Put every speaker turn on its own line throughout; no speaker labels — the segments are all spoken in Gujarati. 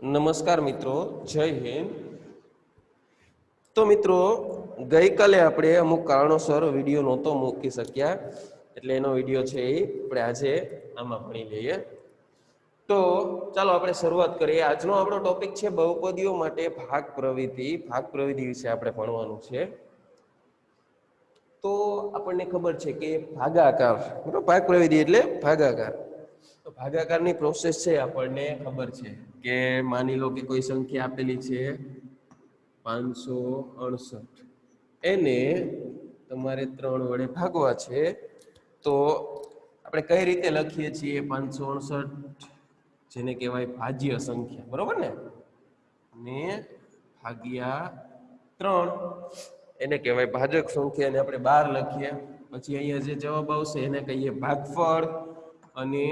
નમસ્કાર મિત્રો, જય હિન્દ. તો મિત્રો, ગઈકાલે આપણે અમુક કારણોસર વિડીયો નહોતો મૂકી શક્યા, એટલે એનો વિડીયો છે એ આપણે આજે આમાં ભણી લઈએ. તો ચાલો આપણે શરૂઆત કરીએ. આજનો આપણો ટોપિક છે બહુપદીઓ માટે ભાગ પ્રવૃત્તિ. ભાગ પ્રવૃત્તિ વિશે આપણે ભણવાનું છે. તો આપણને ખબર છે કે ભાગાકાર, બરાબર, ભાગ પ્રવૃત્તિ એટલે ભાગાકાર. તો ભાગાકારની પ્રોસેસ છે આપણને ખબર છે કે માની લો કે કોઈ સંખ્યા આપેલી છે 568, એને તમારે 3 વડે ભાગવા છે. તો આપણે કઈ રીતે લખીએ છીએ 568, જેને કહેવાય ભાજ્ય સંખ્યા, બરોબર ને? ને ભાગ્યા 3 એને કહેવાય ભાજક સંખ્યા, અને આપણે 12 લખીએ. પછી અહીંયા જે જવાબ આવશે એને કહીએ ભાગફળ, અને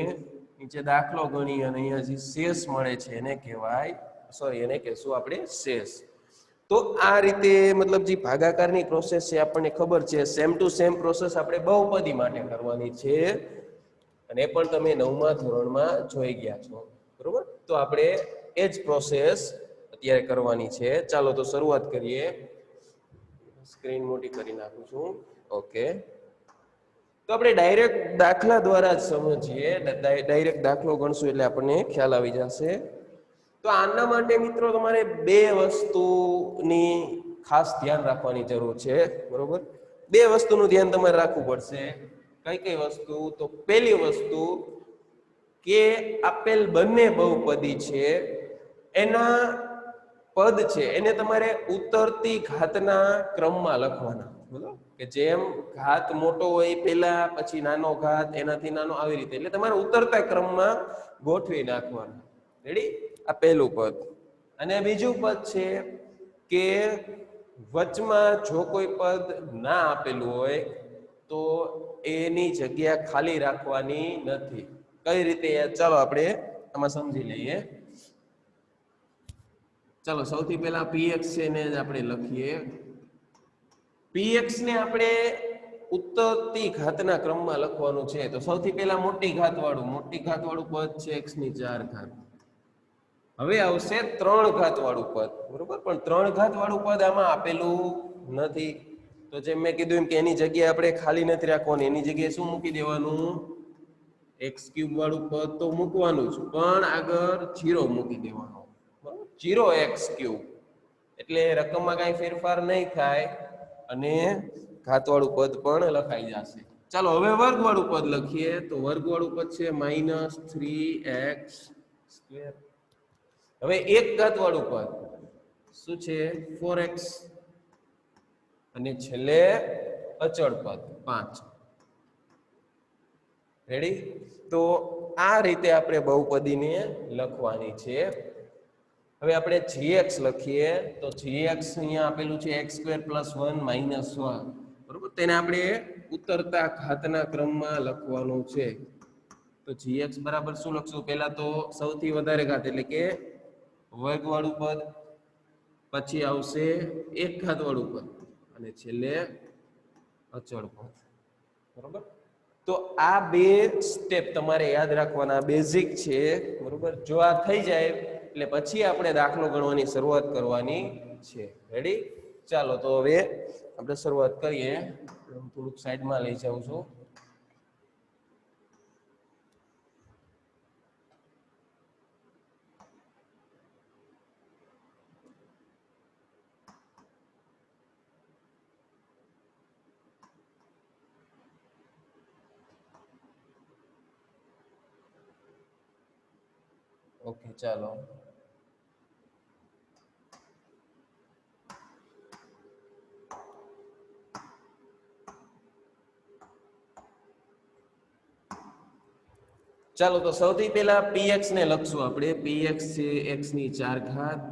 નીચે દાખલો ગણી અને અહીંયા જે શેષ મળે છે એને કહેવાય, એને કહેશું આપણે શેષ. તો આ રીતે મતલબ જે ભાગાકારની પ્રોસેસ છે આપણને ખબર છે. સેમ ટુ સેમ પ્રોસેસ આપણે બહુપદી માટે કરવાની છે, અને એ પણ તમે 9મા ધોરણમાં જોઈ ગયા છો, બરોબર? તો આપણે એ જ પ્રોસેસ અત્યારે કરવાની છે. ચાલો તો શરૂઆત કરીએ. સ્ક્રીન મોટી કરી નાખું છું. ઓકે, તો આપણે ડાયરેક્ટ દાખલા દ્વારા જ સમજીએ. ડાયરેક્ટ દાખલો ગણશું એટલે આપણને ખ્યાલ આવી જશે. તો આના માટે મિત્રો તમારે 2 વસ્તુની ખાસ ધ્યાન રાખવાની જરૂર છે, બરોબર? 2 વસ્તુનું ધ્યાન તમારે રાખવું પડશે. કઈ કઈ વસ્તુ? તો પહેલી વસ્તુ કે આપેલ બંને બહુપદી છે એના પદ છે એને તમારે ઉતરતી ઘાતના ક્રમમાં લખવાના, બરોબર? કે જેમ ઘાત મોટો હોય પહેલા, પછી નાનો ઘાત, એનાથી નાનો, આવી રીતે. એટલે તમારે ઉતરતા ક્રમમાં ગોઠવી નાખવાના. રેડી? આ પહેલું પદ. અને બીજું પદ છે કે વચમાં જો કોઈ પદ ના આપેલું હોય તો એની જગ્યા ખાલી રાખવાની નથી. કઈ રીતે? ચાલો આપણે આમાં સમજી લઈએ. ચાલો સૌથી પહેલા px છે ને જ આપણે લખીએ. px ને આપણે ઉત્તરતી ઘાતના ક્રમમાં લખવાનું છે. તો સૌથી પહેલા મોટી ઘાતવાળું પદ છે x ની 4 ઘાત. હવે આવશે 3 ઘાતવાળું પદ, બરોબર? પણ 3 ઘાતવાળું પદ આમાં આપેલું નથી. તો જેમ મેં કીધું એમ કે એની જગ્યાએ આપણે ખાલી નથી રાખવાની. એની જગ્યાએ શું મૂકી દેવાનું? x³ વાળું પદ તો મૂકવાનું જ, પણ આગળ 0 મૂકી દેવાનો, બરોબર? 0x³ એટલે રકમમાં કાંઈ ફેરફાર નહીં થાય અને ઘાતવાળું પદ પણ લખાઈ જશે. ચાલો હવે વર્ગવાળું પદ લખીએ. તો વર્ગવાળું પદ છે -3x². હવે એક ઘાતવાળું પદ શું છે? 4x. અને છેલ્લે અચળ પદ 5. રેડી? તો આ રીતે આપણે બહુપદીને લખવાની છે. હવે આપણે gx લખીએ. તો gx અહીંયા આપેલું છે x² + 1 - 1, બરોબર? તેને આપણે ઉતરતા ઘાતના ક્રમમાં લખવાનું છે. તો gx બરાબર શું લખશું? પહેલા તો સૌથી વધારે ઘાત એટલે કે વર્ગવાળું પદ, પછી આવશે એક ઘાતવાળું પદ, અને છેલ્લે અચળ પદ, બરોબર? તો આ 2 સ્ટેપ તમારે યાદ રાખવાના, બેઝિક છે, બરોબર? જો આ થઈ જાય એટલે પછી આપણે દાખલો ગણવાની શરૂઆત કરવાની છે. રેડી? ચાલો તો હવે આપણે શરૂઆત કરીએ. હું થોડુંક સાઈડમાં લઈ જાઉં છું. ઓકે, ચાલો. ચાલો તો સૌથી પહેલા px ને લખશું આપણે. px છે x ની 4 ઘાત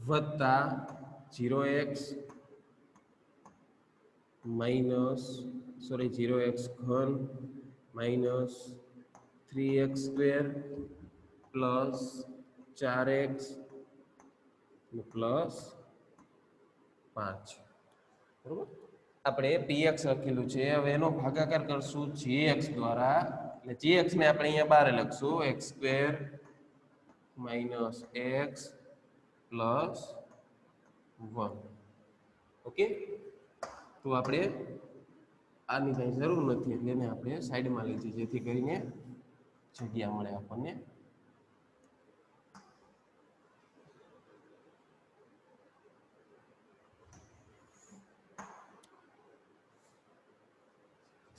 વત્તા 0x ઘન minus 3x² plus 4x plus 5, બરોબર? આપણે px લખેલું છે. હવે એનો ભાગાકાર કરશું gx દ્વારા. એટલે gx ને આપણે અહીંયા 12 લખશું. x² minus x plus 1. Okay, તો આપણે આની કઈ જરૂર નથી એટલે એને આપણે સાઈડમાં લઈ જઈએ જેથી કરીને જગ્યા મળે આપણને.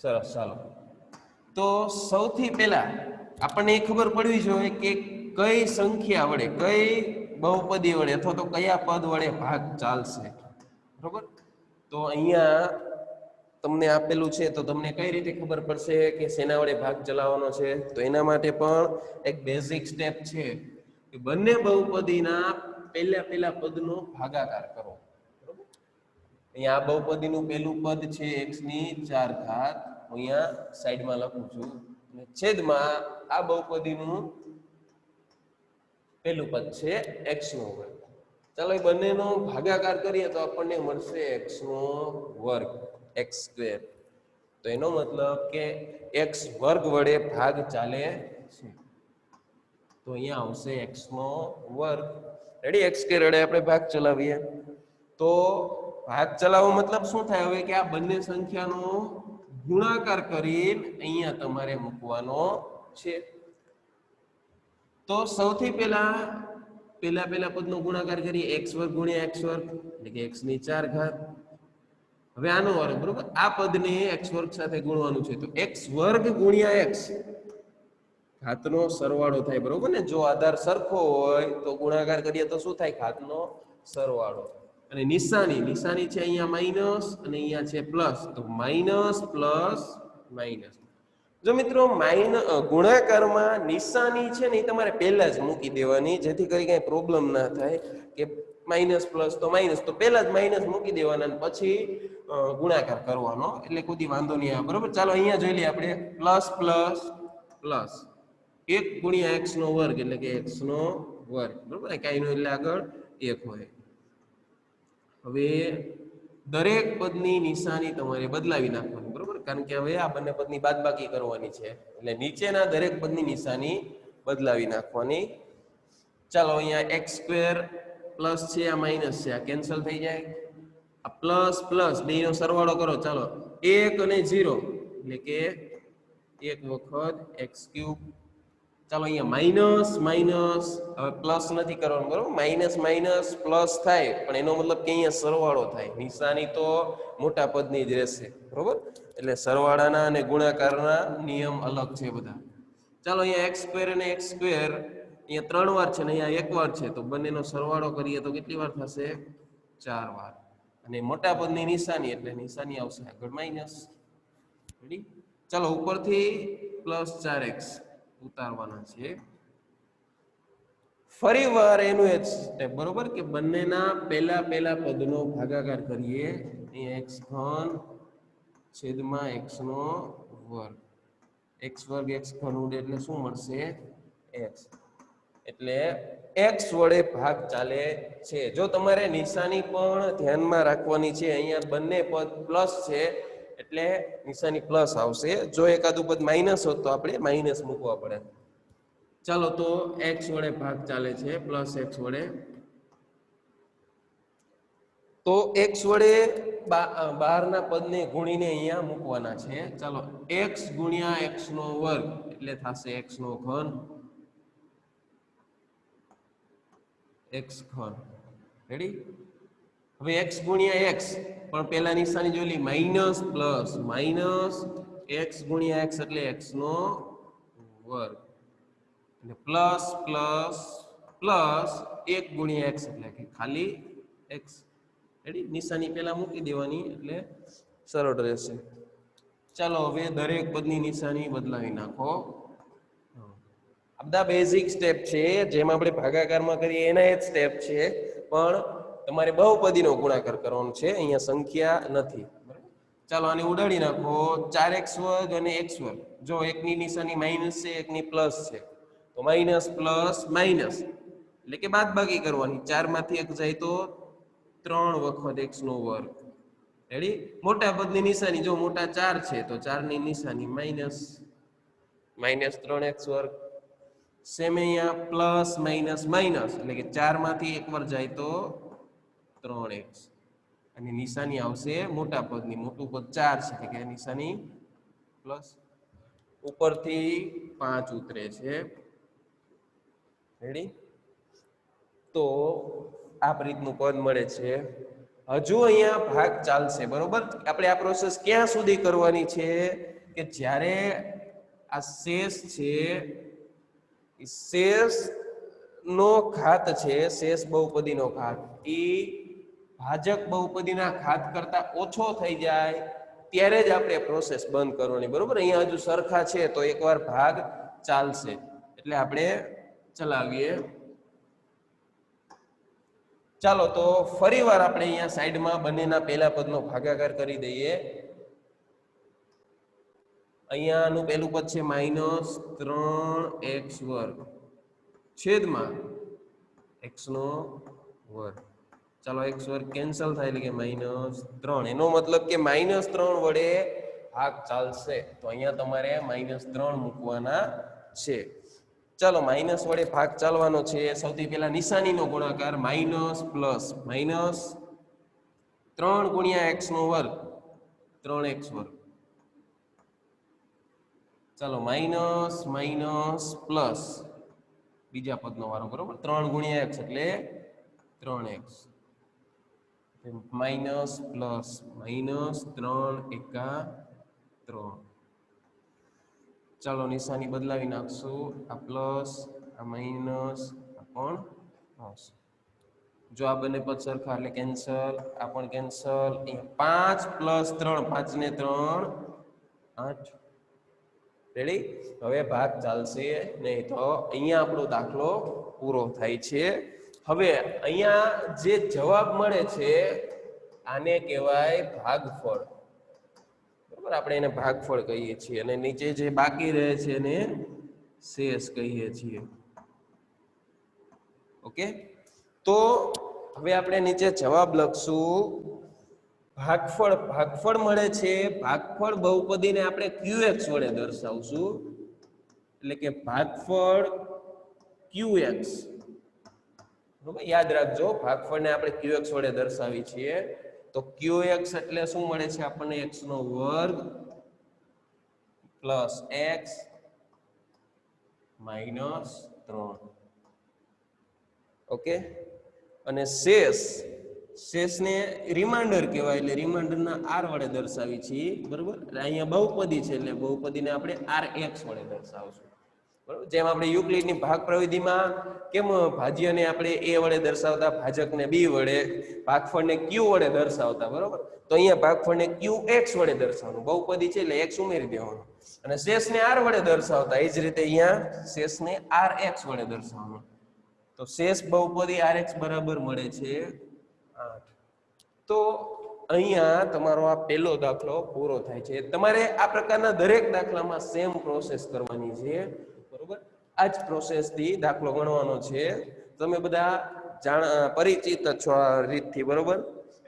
સરસ, ચાલો. તો સૌથી પહેલા આપણને એ ખબર પડવી જોઈએ કે કઈ સંખ્યા વડે, કઈ બહુપદી વડે અથવા તો કયા પદ વડે ભાગ ચાલશે. બરોબર, તો અહીંયા તમને આપેલું છે તો તમને કઈ રીતે ખબર પડશે કે શેના વડે ભાગ ચલાવવાનો છે? તો એના માટે પણ એક બેઝિક સ્ટેપ છે કે બંને બહુપદીના પહેલા પદનો ભાગાકાર કરો. બરોબર, અહીંયા આ બહુપદીનું પહેલું પદ છે x ની 4 ઘાત, અહીંયા સાઈડમાં લખું છું, અને છેદમાં આ બહુપદીનું પહેલું પદ છે x નો વર્ગ. ચાલો એ બંનેનો ભાગાકાર કરીએ તો આપણને મળશે x નો વર્ગ, x સ્ક્વેર. તો એનો મતલબ કે x વર્ગ વડે ભાગ ચાલે છે. તો અહીંયા આવશે x નો વર્ગ. રેડી, x સ્ક્વેર વડે આપણે ભાગ ચલાવીએ તો ભાગ ચલાવવો મતલબ શું થાય? હવે કે આ બંને સંખ્યાનો ગુણાકાર કરીને અહીંયા તમારે મૂકવાનો છે. તો સૌથી પહેલા પદનો ગુણાકાર કરીએ, x વર્ગ ગુણ્યા x વર્ગ એટલે કે x ની 4 ઘાત. હવે આનો વર્ગ, બરોબર, આ પદને x વર્ગ સાથે ગુણવાનું છે તો x વર્ગ ગુણ્યા x ઘાતનો સરવાળો થાય. બરોબર ને, જો આધાર સરખો હોય તો ગુણાકાર કરીએ તો શું થાય? ઘાતનો સરવાળો. અને નિશાની છે અહીંયા માઈનસ અને અહીંયા છે પ્લસ, તો માઈનસ પ્લસ માઈનસ. જો મિત્રો ગુણાકારમાં નિશાની છે ને એ તમારે પહેલા જ મૂકી દેવાની જેથી કરી કઈ પ્રોબ્લેમ ના થાય કે માઈનસ પ્લસ તો માઈનસ, તો પહેલા જ માઈનસ મૂકી દેવાના અને પછી ગુણાકાર કરવાનો એટલે કોઈ વાંધો નહીં આવે. બરોબર, ચાલો અહીંયા જોઈ લઈએ આપણે પ્લસ પ્લસ પ્લસ 1 ગુણ્યા x નો વર્ગ એટલે કે x નો વર્ગ. બરોબર, કાંઈ નો એટલે આગળ 1 હોય. હવે દરેક પદની નિશાની તમારે બદલાવી નાખવાની. બરોબર, કારણ કે હવે આ બંને પદની બાદબાકી કરવાની છે એટલે નીચેના દરેક પદની નિશાની બદલાવી નાખવાની. ચાલો અહીંયા x સ્ક્વેર પ્લસ છે, આ માઈનસ છે, આ કેન્સલ થઈ જાય. આ પ્લસ પ્લસ બેનો સરવાળો કરો, ચાલો 1 અને 0 એટલે કે 1 વખત x ક્યુબ. ચાલો અહીંયા માઈનસ માઈનસ, હવે પ્લસ નથી કરવાનું, બરોબર, માઈનસ માઈનસ પ્લસ થાય પણ એનો મતલબ કે અહીંયા સરવાળો થાય. નિશાની તો મોટા પદની જ રહેશે. બરોબર, એટલે સરવાળાના અને ગુણાકારના નિયમ અલગ છે બધા. ચાલો અહીંયા x સ્ક્વેર અને x સ્ક્વેર અહીંયા 3 વાર છે ને અહીંયા 1 વાર છે તો બંનેનો સરવાળો કરીએ તો કેટલી વાર થશે? 4 વાર. અને મોટા પદની નિશાની એટલે નિશાની આવશે આગળ માઈનસ. રેડી, ચાલો ઉપરથી પ્લસ 4x ઉતારવાના છે. ફરી વાર એનું એક સ્ટેપ, બરોબર, કે બંનેના પહેલા પદનો ભાગાકાર કરીએ. અહીંયા x ઘન છેદમાં x નો વર્ગ. x વર્ગ x ઘન ઉડે એટલે શું મળશે? x. એટલે x વડે ભાગ ચાલે છે. જો તમારે નિશાની પણ ધ્યાનમાં રાખવાની છે, અહીંયા બંને પદ પ્લસ છે એટલે નિશાની પ્લસ આવશે. જો એકાદું પદ માઈનસ હોત તો આપણે માઈનસ મૂકવા પડે. ચાલો તો x વડે ભાગ ચાલે છે, પ્લસ x વડે. તો x વડે બહારના પદને ગુણીને અહીંયા મૂકવાના છે. ચાલો x ગુણ્યા x નો વર્ગ એટલે થશે x નો ઘન, x ઘન. રેડી, હવે x ગુણ્યા x પણ પહેલા નિશાની જોઈ લી, માઈનસ પ્લસ માઈનસ x ગુણ્યા x એટલે x નો વર્ગ એટલે પ્લસ પ્લસ પ્લસ 1 ગુણ્યા x એટલે કે ખાલી x. રેડી, નિશાની પહેલા મૂકી દેવાની એટલે સરળ રહેશે. ચાલો હવે દરેક પદની નિશાની બદલાવી નાખો. આ બધા બેઝિક સ્ટેપ છે જેમ આપણે ભાગાકારમાં કરીએ એના જ સ્ટેપ છે, પણ તમારે બહુપદીનો ગુણાકાર કરવાનો છે, અહીંયા સંખ્યા નથી. ચાલો આને ઉડાડી નાખો. 4x વર્ગ અને x વર્ગ, જો એકની નિશાની માઈનસ છે એકની પ્લસ છે તો માઈનસ પ્લસ માઈનસ એટલે કે બાદબાકી કરવાની. 4 માંથી 1 જાય તો 3 વખત x નો વર્ગ. રેડી, મોટા પદની નિશાની જો મોટા 4 છે તો 4 ની નિશાની માઈનસ માઈનસ 3x વર્ગ. સેમ અહીંયા પ્લસ માઇનસ માઇનસ એટલે કે 4 માંથી એક વાર જાય તો 3x અને નિશાની આવશે મોટા પદની. મોટું પદ 4 છે એટલે કે નિશાની પ્લસ. ઉપરથી 5 ઉતરે છે. રેડી? તો આ રીતનું પદ મળે છે. હજુ અહીંયા ભાગ ચાલશે, બરોબર? આપણે આ પ્રોસેસ ક્યાં સુધી કરવાની છે કે જ્યારે આ શેષ છે એ શેષ નો ઘાત છે, શેષ બહુપદીનો ઘાત એ ભાજક બહુપદીના ઘાત કરતા ઓછો થઈ જાય ત્યારે જ આપણે પ્રોસેસ બંધ કરવાની, બરોબર? અહીંયા હજુ સરખા છે તો એકવાર ભાગ ચાલશે એટલે આપણે ચલાવીએ. ચાલો તો ફરીવાર આપણે અહીંયા સાઈડમાં બંનેના પહેલા પદનો ભાગાકાર કરી દઈએ. અહીંયાનું પહેલું પદ છે -3x² છેદમાં x². ચાલો x² કેન્સલ થાય એટલે કે -3. એનો મતલબ કે -3 વડે ભાગ ચાલશે તો અહીંયા તમારે -3 મૂકવાના છે. ચાલો માઇનસ વડે ભાગ ચાલવાનો છે. સૌથી પહેલા નિશાનીનો ગુણાકાર માઇનસ પ્લસ માઇનસ 3 ગુણ્યા x², 3x². ચાલો માઇનસ માઇનસ પ્લસ બીજા પદનો વારો, બરોબર? 3 ગુણ્યા x એટલે 3x માઇનસ પ્લસ માઇનસ 3 એકા 3. ચાલો નિશાની બદલાવી નાખશું. આ પ્લસ આ માઇનસ આ પણ પ્લસ. જો આ બંને પદ સરખા એટલે કેન્સલ, આ પણ કેન્સલ. 5 + 3 5 ને 3 8. રેડી? હવે ભાગ ચાલશે નહીં તો અહીંયા આપણો દાખલો પૂરો થાય છે. હવે અહીંયા જે જવાબ મળે છે આને કહેવાય ભાગફળ, બરાબર? આપણે એને ભાગફળ કહીએ છીએ અને નીચે જે બાકી રહે છે એને શેષ કહીએ છીએ. ઓકે, તો હવે આપણે નીચે જવાબ લખશું. ભાગફળ મળે છે. ભાગફળ બહુપદીને આપણે qx વડે દર્શાવશું એટલે કે ભાગફળ qx. બરાબર? યાદ રાખજો, ભાગફળને આપણે qx વડે દર્શાવી છીએ તો qx એટલે શું મળે છે આપણને? x² plus x minus 3. Okay, અને શેષને રિમાઇન્ડર કહેવાય એટલે રિમાઇન્ડરના r વડે દર્શાવી છીએ, બરોબર? અહીંયા બહુપદી છે એટલે બહુપદીને આપણે rx વડે દર્શાવશું, બરોબર? જેમ આપણે યુક્લિડની ભાગ પ્રવિધિમાં કેમ ભાજ્યને આપણે a વડે દર્શાવતા, ભાજકને b વડે, ભાગફળને q વડે દર્શાવતા, બરોબર? તો અહીંયા ભાગફળને qx વડે દર્શાવવાનું. બહુપદી છે એટલે x ઉમેરી દેવાનું. અને શેષને r વડે દર્શાવતા એ જ રીતે અહીંયા શેષને rx વડે દર્શાવવાનું. તો શેષ બહુપદી rx બરાબર મળે છે 8. તો અહીંયા તમારો આ પહેલો દાખલો પૂરો થાય છે. તમારે આ પ્રકારના દરેક દાખલામાં સેમ પ્રોસેસ કરવાની છે, બરોબર? આ જ પ્રોસેસથી દાખલો ગણવાનો છે. તમે બધા પરિચિત છો આ રીતથી, બરોબર?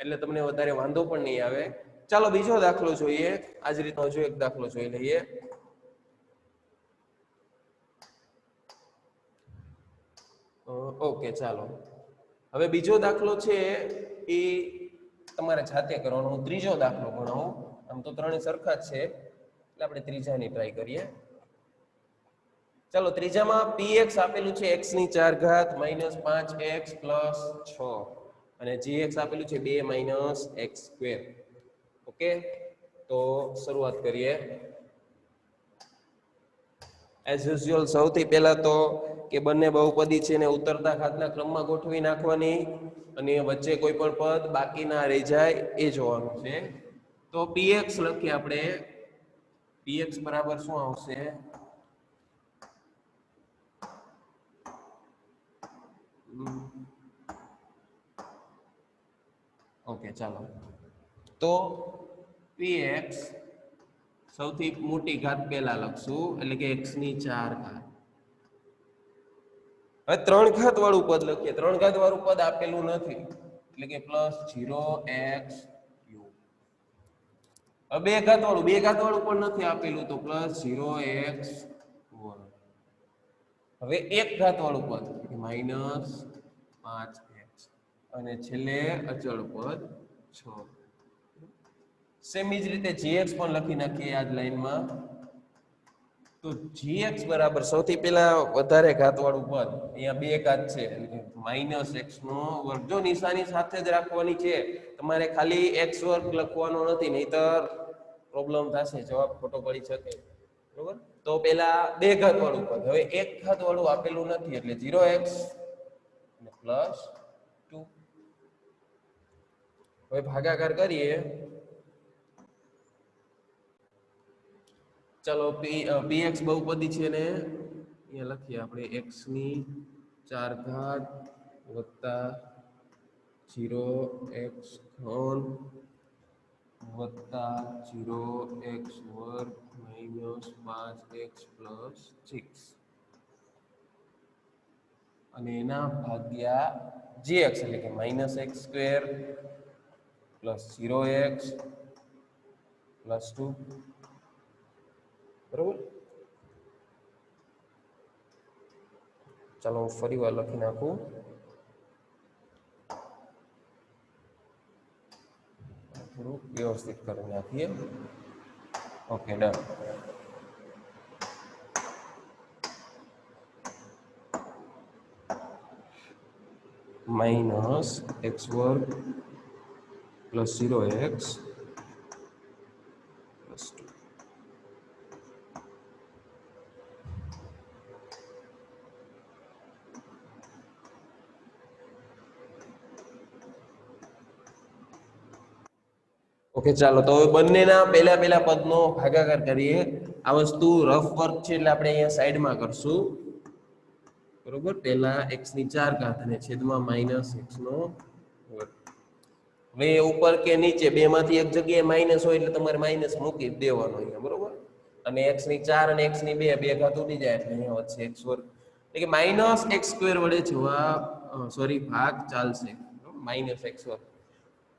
એટલે તમને વધારે વાંધો પણ નહીં આવે. ચાલો બીજો દાખલો જોઈએ. આ જ રીતનો હજુ એક દાખલો જોઈ લઈએ. ઓકે, ચાલો હવે બીજો દાખલો છે એ તમારે જાતે કરવાનો. હું ત્રીજો દાખલો ગણાવું. આમ તો ત્રણેય સરખા જ છે એટલે આપણે ત્રીજાની ટ્રાય કરીએ. ચાલો, ત્રીજામાં px આપેલું છે x⁴ માઇનસ 5x પ્લસ 6 અને gx આપેલું છે 2 માઇનસ x². ઓકે, તો શરૂઆત કરીએ. એઝ યુઝ્યુઅલ સૌથી પહેલા તો કે બંને બહુપદી છે ને ઉતરતા ઘાતના ક્રમમાં ગોઠવી નાખવાની અને વચ્ચે કોઈ પણ પદ બાકી ના રહી જાય એ જોવાનું છે. તો px લખીએ આપણે. px બરાબર શું આવશે? ઓકે, ચાલો તો px સૌથી મોટી ઘાત પહેલા લખશું એટલે કે x⁴. હવે 3 ઘાત વાળું પદ લખીએ. 3 ઘાત વાળું પદ આપેલું નથી એટલે કે +0x3. હવે 2 ઘાત વાળું પણ નથી આપેલું તો +0x1. હવે એક ઘાત વાળું પદ -5x અને છેલ્લે અચળ પદ 6. સેમ જ રીતે gx પણ લખી નાખીએ આ જ લાઈનમાં. તો gx બરાબર સૌથી પહેલા વધારે ઘાત વાળું પદ, અહીંયા બે ઘાત છે -x નો વર્ગ. જો નિશાની સાથે જ રાખવાની છે, તમારે ખાલી x વર્ગ લખવાનો નથી, નહીતર પ્રોબ્લેમ થશે, જવાબ ખોટો પડી શકે. બરોબર, તો પેલા બે ઘાત વાળું પદ, હવે એક ઘાત વાળું આપેલું નથી એટલે 0x અને +2. હવે ભાગાકાર કરીએ. ચલો px બહુપદી છે ને અહીંયા લખીએ આપણે x ની 4 ઘાત વત્તા 0x ઘન વત્તા 0x વર્ગ -5x + 6 અને એના ભાગ્યા gx એટલે કે -x² + 0x + 2. બરોબર, ચાલો હું ફરી વાર લખી નાખું. થોડું વ્યવસ્થિત કરી નાખીએ. Okay, done. -x² + 0x + 2. Okay, ચાલો તો હવે બંનેના પહેલા પદનો ભાગાકાર કરીએ. આ વસ્તુ રફ વર્ક છે એટલે આપણે અહીંયા સાઈડમાં કરશું. બરોબર, પહેલા x ની 4 ઘાત અને છેદમાં -x નો વર્ગ. હવે ઉપર કે નીચે બેમાંથી એક જગ્યાએ માઈનસ હોય એટલે તમારે માઈનસ મૂકી દેવાનો અહીંયા. બરોબર, અને x ની 4 અને x ની 2 બે ઘાત ઉડી જાય એટલે અહીંયા વધશે x વર્ગ. એટલે કે -x² વડે જવાબ ભાગ ચાલશે. -x વર્ગ.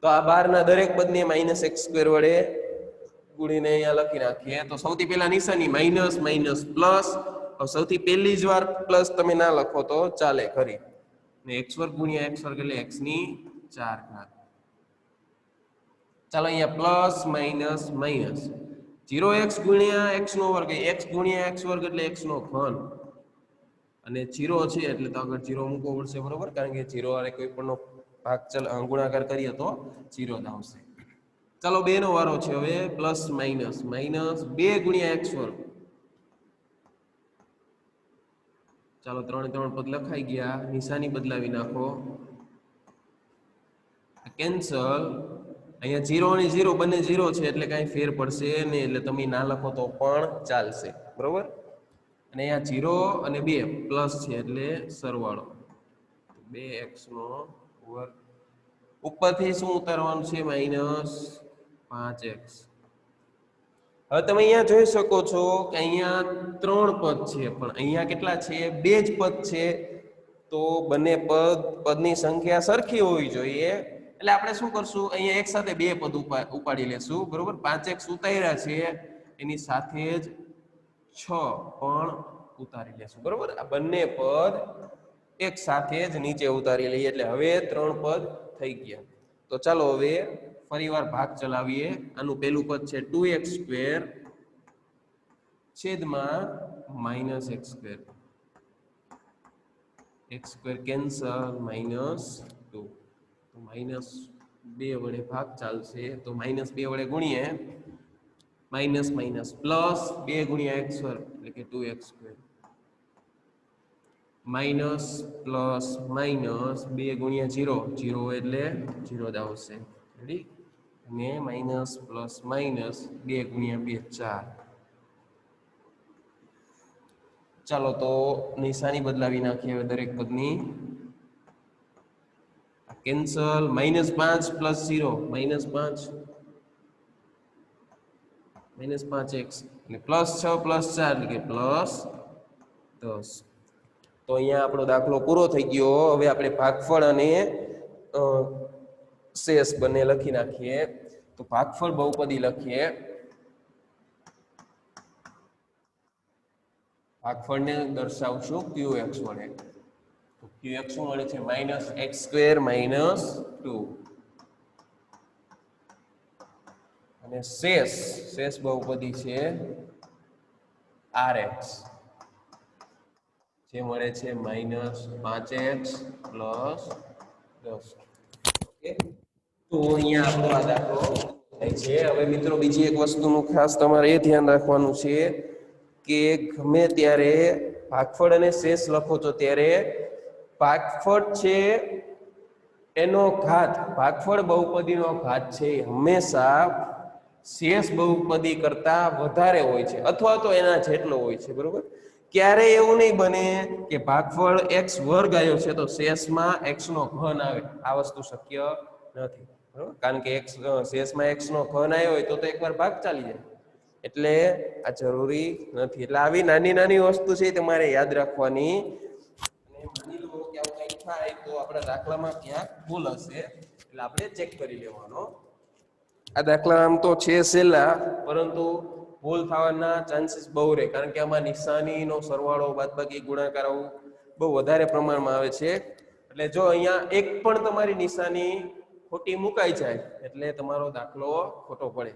તો આ બહારના દરેક પદને -x² વડે ગુણીને અહીંયા લખી નાખીએ. તો સૌથી પહેલા નિશાની માઇનસ માઇનસ પ્લસ. સૌથી પહેલી જ વાર પ્લસ તમે ના લખો તો ચાલે ખરી. ને x² × x² એટલે x ની 4 ઘાત. ચાલો અહીંયા plus minus minus 0x × x નો વર્ગ, x × x વર્ગ એટલે x નો ઘન, અને 0 છે એટલે તો આગળ 0 મૂકવો પડશે. બરોબર, કારણ કે 0 વાળે કોઈ પણ ભાગ ગુણાકાર કરીએ તો 0 જ આવશે. ચાલો 2 નો વારો છે હવે. Plus minus minus 2 × x². ચાલો 3 પદ લખાઈ ગયા. નિશાની બદલાવી નાખો, કેન્સલ. અહીંયા 0 અને 0 બંને 0 છે એટલે કાંઈ ફેર પડશે નહીં, એટલે તમે ના લખો તો પણ ચાલશે. બરોબર, અને અહીંયા 0 અને 2 પ્લસ છે એટલે સરવાળો 2x નો વર્ગ. ઉપરથી શું ઉતારવાનું છે? -5x. હવે તમે અહીંયા જોઈ શકો છો કે અહીંયા 3 પદ છે, પણ અહીંયા કેટલા છે? 2 જ પદ છે. તો બંને પદની સંખ્યા સરખી હોવી જોઈએ. એટલે આપણે શું કરશું? અહીંયા એક સાથે 2 પદ ઉપાડી લેશું. બરોબર, 5x ઉતાર્યા છે એની સાથે જ 6 પણ ઉતારી લેશું. બરોબર, આ બંને પદ એક સાથે જ નીચે ઉતારી લઈએ એટલે હવે 3 પદ થઈ ગયા. તો ચાલો હવે ફરીવાર ભાગ ચલાવીએ. આનું પહેલું પદ છે 2x² છેદમાં -x². x² cancel, -2. તો -2 વડે ભાગ ચાલશે. તો -2 વડે ગુણીએ, માઇનસ માઇનસ પ્લસ 2 × x² એટલે કે 2x². માઇનસ પ્લસ માઇનસ 2 × 0, 0 એટલે 0 જ આવશે. રેડી, અને માઇનસ પ્લસ માઇનસ 2 × 2 4. ચાલો તો નિશાની બદલાવી નાખીએ હવે દરેક પદની. કેન્સલ. -5 + 0 -5 -5x અને +6 + 4 એટલે કે +10. તો અહીંયા આપણો દાખલો પૂરો થઈ ગયો. હવે આપણે ભાગફળ અને શેષ બંને લખી નાખીએ. તો ભાગફળ બહુપદી લખીએ. ભાગફળને દર્શાવશું qx વડે. તો qx શું મળે છે? -x² - 2. અને શેષ બહુપદી છે rx, જે મળે છે -5x + 10. ઓકે, તો અહીંયા આપણો આ દાખલો થાય છે. હવે મિત્રો બીજી એક વસ્તુનું ખાસ તમારે એ ધ્યાન રાખવાનું છે કે ગમે ત્યારે ભાગફળ અને શેષ લખો છો ત્યારે ભાગફળ છે એનો ઘાત, ભાગફળ બહુપદીનો ઘાત છે હંમેશા શેષ બહુપદી કરતા વધારે હોય છે અથવા તો એના જેટલો હોય છે. બરોબર, ક્યારેય એવું નહીં બને કે ભાગફળ x વર્ગ આવ્યો છે તો શેષમાં x નો ઘન આવે. આ વસ્તુ શક્ય નથી. બરોબર, કારણ કે શેષમાં x નો ઘન આવ્યો હોય તો એકવાર ભાગ ચાલી જાય, એટલે આ જરૂરી નથી. એટલે આવી નાની નાની વસ્તુ છે તમારે યાદ રાખવાની. અને માની લો કે આવું કંઈક થાય તો આપણા દાખલામાં ક્યાંક ભૂલ હશે, એટલે આપણે ચેક કરી લેવાનો. આ દાખલા આમ તો છે સહેલા, પરંતુ ભૂલ થવાના ચાન્સીસ બહુ રહે, કારણ કે આમાં નિશાનીનો સરવાળો, બાદબાકી, ગુણાકાર આવું બહુ વધારે પ્રમાણમાં આવે છે. એટલે જો અહીંયા એક પણ તમારી નિશાની ખોટી મુકાઈ જાય એટલે તમારો દાખલો ખોટો પડે.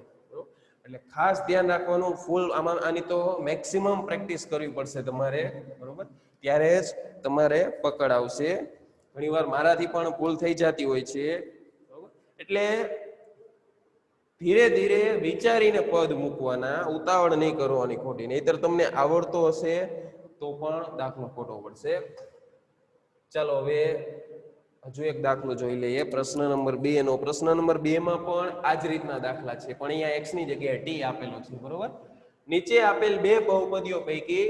એટલે ખાસ ધ્યાન રાખવાનું. ફૂલ આમાં આની તો મેક્સિમમ પ્રેક્ટિસ કરવી પડશે તમારે. બરોબર, ત્યારે જ તમારે પકડ આવશે. ઘણીવાર મારાથી પણ ભૂલ થઈ જતી હોય છે. બરોબર, એટલે ધીરે ધીરે વિચારીને પદ મૂકવાના, ઉતાવળ નહીં કરવાની ખોટી, નહીતર તમને આવડતો હશે તો પણ દાખલો ખોટો પડશે. ચાલો હવે હજુ એક દાખલો જોઈ લઈએ. પ્રશ્ન નંબર 2 નો. પ્રશ્ન નંબર 2 માં પણ આ જ રીતના દાખલા છે, પણ અહીંયા x ની જગ્યાએ t આપેલો છે. બરોબર, નીચે આપેલ બે બહુપદીઓ પૈકી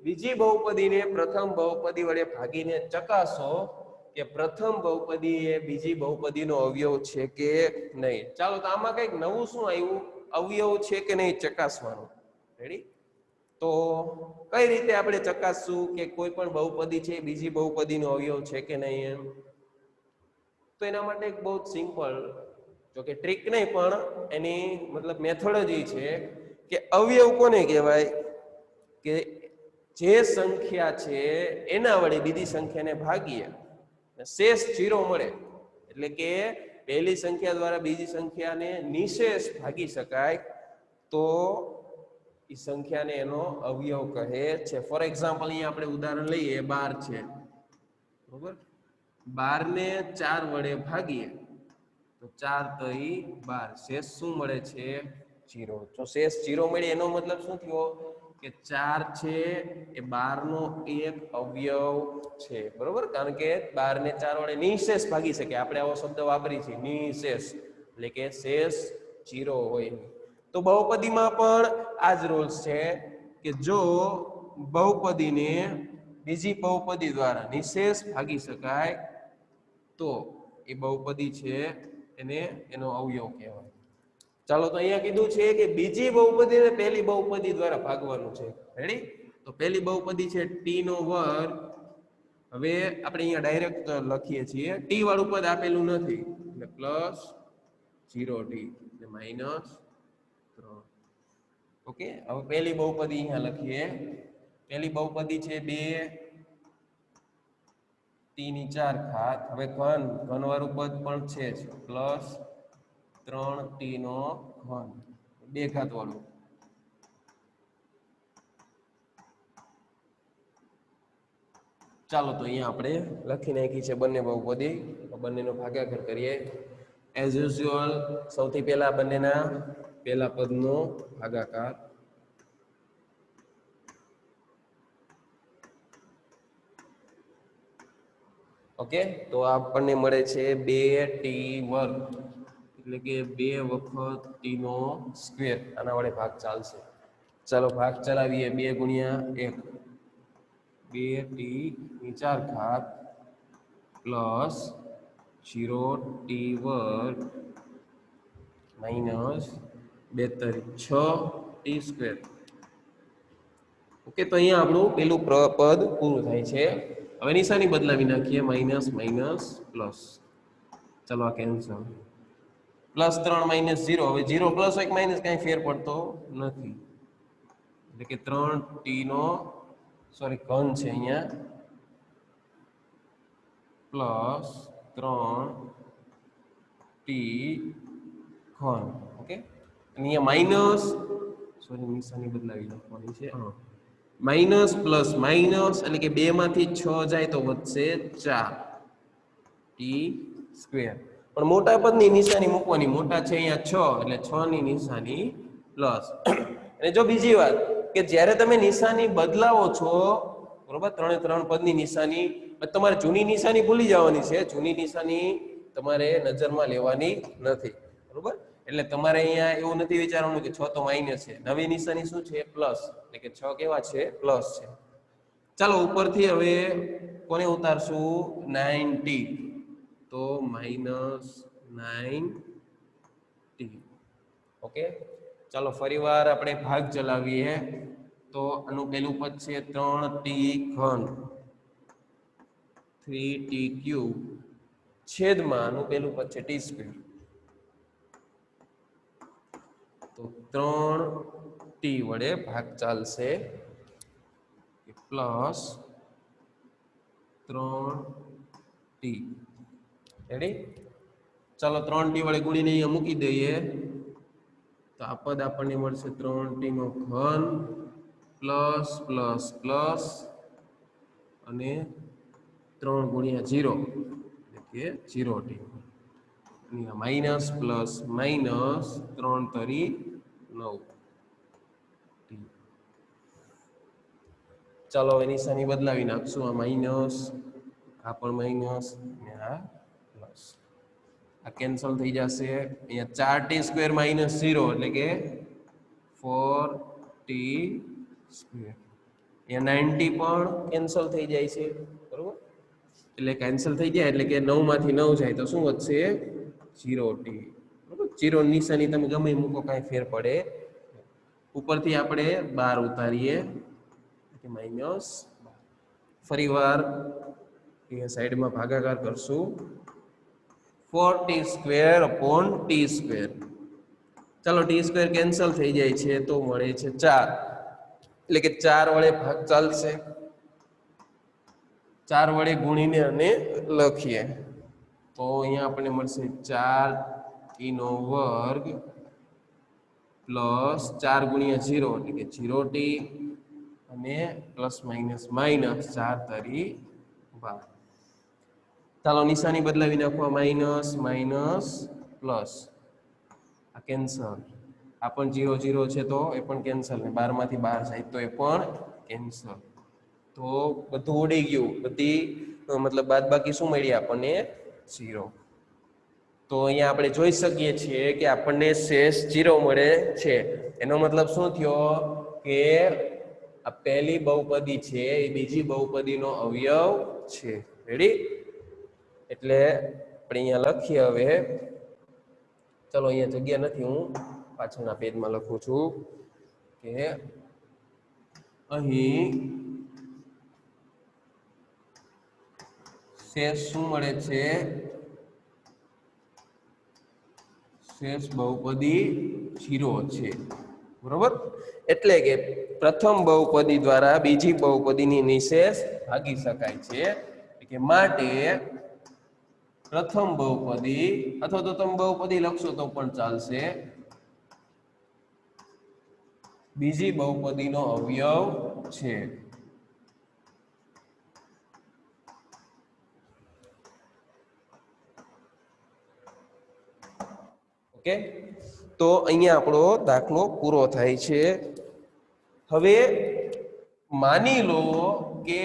બીજી બહુપદીને પ્રથમ બહુપદી વડે ભાગીને ચકાસો કે પ્રથમ બહુપદી એ બીજી બહુપદીનો અવયવ છે કે નહીં. ચાલો, તો આમાં કંઈક નવું શું આવ્યું? અવયવ છે કે નહીં ચકાસવાનું. રેડી? તો કઈ રીતે આપણે ચકાસશું કે કોઈ પણ બહુપદી છે બીજી બહુપદીનો અવયવ છે કે નહીં એમ? તો એના માટે એક બહુ સિમ્પલ, જો કે ટ્રીક નહીં પણ એની મતલબ મેથડ જ એ છે કે અવયવ કોને કહેવાય કે જે સંખ્યા છે એના વડે બીજી સંખ્યાને ભાગીએ શેષ 0 મળે. એટલે કે પહેલી સંખ્યા દ્વારા બીજી સંખ્યાને નિશેષ ભાગી શકાય તો એ સંખ્યાને એનો અવયવ કહે છે. ફોર એક્ઝામ્પલ અહીંયા આપણે ઉદાહરણ લઈએ, 12 છે. બરોબર, 12 ને 4 વડે ભાગીએ તો 4 તરી 12, શેષ શું મળે છે? 0. જો શેષ 0 મળે એનો મતલબ શું થયો કે 4 છે એ 12 નો એક અવયવ છે. બરોબર, કારણ કે 12 ને 4 વડે નિશેષ ભાગી શકે. આપણે આવો શબ્દ વાપરી છે, નિશેષ, એટલે કે શેષ 0 હોય. તો બહુપદીમાં પણ આ જ રૂલ્સ છે કે જો બહુપદીને બીજી બહુપદી દ્વારા નિશેષ ભાગી શકાય તો એ બહુપદી છે એને એનો અવયવ કહેવાય. ચાલો, તો અહીંયા કીધું છે કે બીજી બહુપદીને પહેલી બહુપદી દ્વારા ભાગવાનું છે. રેડી? તો પહેલી બહુપદી છે t નો વર્ગ. હવે આપણે અહીંયા ડાયરેક્ટ લખીએ છીએ, t વાળું પદ આપેલું નથી એટલે પ્લસ 0t એટલે -3. ઓકે, હવે પહેલી બહુપદી અહીંયા લખીએ. પહેલી બહુપદી છે 2t⁴. હવે ઘન વાળું પદ પણ છે પ્લસ 3t નો ઘન, 2 ઘાત વાળું. ચાલો, તો અહીંયા આપણે લખી નાખી છે બંને બહુપદી. બંનેનો ભાગાકાર કરીએ. એઝ યુઝ્યુઅલ સૌથી પહેલા બંનેના પહેલા પદનો ભાગાકાર. ઓકે, તો આપણને મળે છે 2t વર્ગ, એટલે કે 2 વખત t નો સ્ક્વેર. આના વડે ભાગ ચાલશે. ચાલો, ભાગ ચલાવીએ. 2 ગુણ્યા 1, 2t⁴ પ્લસ 0t વર્ગ માઇનસ 2 6t². ઓકે, તો અહીંયા આપણું પેલું પદ પૂરું થાય છે. હવે નિશાની બદલાવી નાખીએ, માઇનસ માઇનસ પ્લસ. ચલો, આ કેન્સલ. +3 - 0. હવે 0 પ્લસ હોય કે માઇનસ કાંઈ ફેર પડતો નથી, એટલે કે 3t નો સોરી ઘન છે અહીંયા પ્લસ 3t ઘન. ઓકે, અહીંયા માઇનસ, સોરી નિશાની બદલાવી નાખવાની છે. માઇનસ પ્લસ માઇનસ એટલે કે 2 માંથી 6 જાય તો વધશે 4t સ્ક્વેર. પણ મોટા પદની નિશાની મૂકવાની, મોટા છે અહીંયા 6 એટલે 6 ની નિશાની પ્લસ. અને જો બીજી વાત કે જ્યારે તમે નિશાની બદલાવો છો, બરોબર, 3 પદની નિશાની, તમારે જૂની નિશાની ભૂલી જવાની છે. જૂની નિશાની તમારે નજરમાં લેવાની નથી, બરોબર. એટલે તમારે અહીંયા એવું નથી વિચારવાનું કે 6 તો માઇનસ છે. નવી નિશાની શું છે? પ્લસ. એટલે કે 6 કેવા છે? પ્લસ છે. ચાલો ઉપરથી હવે કોને ઉતારશું? 9t, તો -9t. ઓકે, ચાલો ફરીવાર આપણે ભાગ ચલાવીએ. તો આનું પહેલું પદ છે 3t ઘન 3t ક્યુબ છેદમાં આનું પહેલું પદ છે t સ્ક્વેર. તો 3t વડે ભાગ ચાલશે પ્લસ 3t. રેડી? ચાલો 3t વડે ગુણીને અહીંયા મૂકી દઈએ તો આ પદ આપણને મળશે 3t નો ઘન પ્લસ પ્લસ પ્લસ અને 3 ગુણ્યા 0 એટલે કે 0t. માઇનસ પ્લસ માઇનસ 3 તરી 9t. ચાલો હવે નિશાની બદલાવી નાખશું. આ માઇનસ, આ પણ માઇનસ અને આ પ્લસ. આ કેન્સલ થઈ જશે. અહીંયા 4t સ્ક્વેર માઇનસ 0 એટલે કે 4t સ્ક્વેર. અહીંયા 9t પણ કેન્સલ થઈ જાય છે, બરોબર. એટલે કેન્સલ થઈ જાય એટલે કે 9 માંથી 9 જાય તો શું વધશે? 0t. બરોબર, 0 નિશાની તમે ગમે મૂકો, કાંઈ ફેર પડે. ઉપરથી આપણે 12 ઉતારીએ કે માઇનસ. ફરીવાર અહીંયા સાઈડમાં ભાગાકાર કરશું. 4t square upon t square. ચાલો t સ્ક્વેર કેન્સલ થઈ જાય છે તો મળે છે 4. એટલે કે 4 વડે ભાગ ચાલશે. 4 વડે ગુણીને અને લખીએ તો અહીંયા આપણને મળશે 4t નો વર્ગ પ્લસ 4 ગુણ્યા 0 એટલે કે 0t અને પ્લસ માઇનસ માઇનસ 4 તરી 12. ચાલો નિશાની બદલાવી નાખવા. માઇનસ માઇનસ પ્લસ, આ કેન્સલ. આ પણ 0 0 છે તો એ પણ કેન્સલ. ને 12 માંથી 12 જાય તો એ પણ કેન્સલ. તો બધું ઉડી ગયું. બધી મતલબ બાદબાકી શું મળી આપણને? 0. તો અહીંયા આપણે જોઈ શકીએ છીએ કે આપણને શેષ 0 મળે છે. એનો મતલબ શું થયો કે આ પહેલી બહુપદી છે એ બીજી બહુપદીનો અવયવ છે. રેડી? એટલે આપણે અહીંયા લખીએ હવે. ચલો અહીંયા જગ્યા નથી, હું પાછળના પેજમાં લખું છું કે અહીં શેષ શું મળે છે? શેષ બહુપદી 0 છે, બરોબર. એટલે કે પ્રથમ બહુપદી દ્વારા બીજી બહુપદીની નિશેષ ભાગી શકાય છે. કે માટે પ્રથમ બહુપદી, અથવા તો તમે બહુપદી લખશો તો પણ ચાલશે, બીજી બહુપદીનો અવયવ છે. ઓકે, તો અહીંયા આપણો દાખલો પૂરો થાય છે. હવે માની લો કે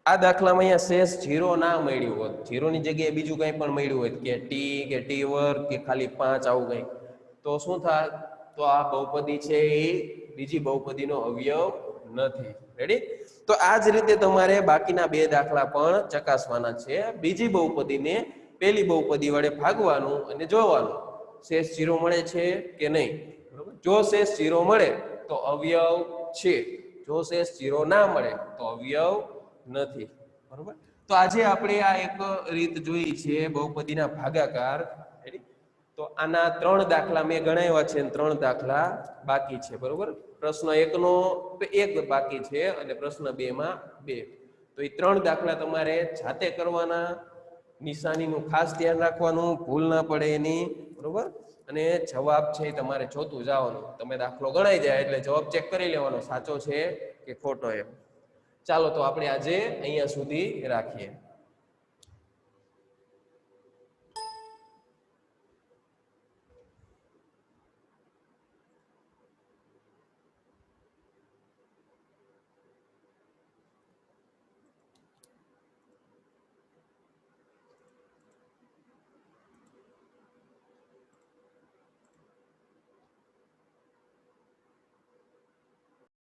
આ દાખલામાં અહીંયા શેષ 0 ના મળ્યું હોત, 0 ની જગ્યાએ બીજું કંઈ પણ મળ્યું હોય કે t કે t વર્ગ કે ખાલી 5 આવું કંઈ, તો શું થાય? તો આ બહુપદી છે એ બીજી બહુપદીનો અવયવ નથી. રેડી? તો આ જ રીતે તમારે બાકીના બે દાખલા પણ ચકાસવાના છે. બીજી બહુપદીને પહેલી બહુપદી વડે ભાગવાનું અને જોવાનું શેષ 0 મળે છે કે નહીં. બરોબર? જો શેષ 0 મળે તો અવયવ છે, જો શેષ 0 ના મળે તો અવયવ નથી. બરોબર? તો આજે આપણે આ એક રીત જોઈ છે બહુપદીના ભાગાકાર. તો આના 3 દાખલા મેં ગણાવ્યા છે અને 3 દાખલા બાકી છે, બરોબર. પ્રશ્ન 1 નો 1 બાકી છે અને પ્રશ્ન 2 માં 2. તો એ 3 દાખલા તમારે જાતે કરવાના, નિશાનીનું ખાસ ધ્યાન રાખવાનું, ભૂલ ના પડે એની, બરોબર. અને જવાબ છે એ તમારે જોતું જવાનું. તમે દાખલો ગણાઈ જાય એટલે જવાબ ચેક કરી લેવાનો સાચો છે કે ખોટો એમ. ચાલો તો આપણે આજે અહીંયા સુધી રાખીએ.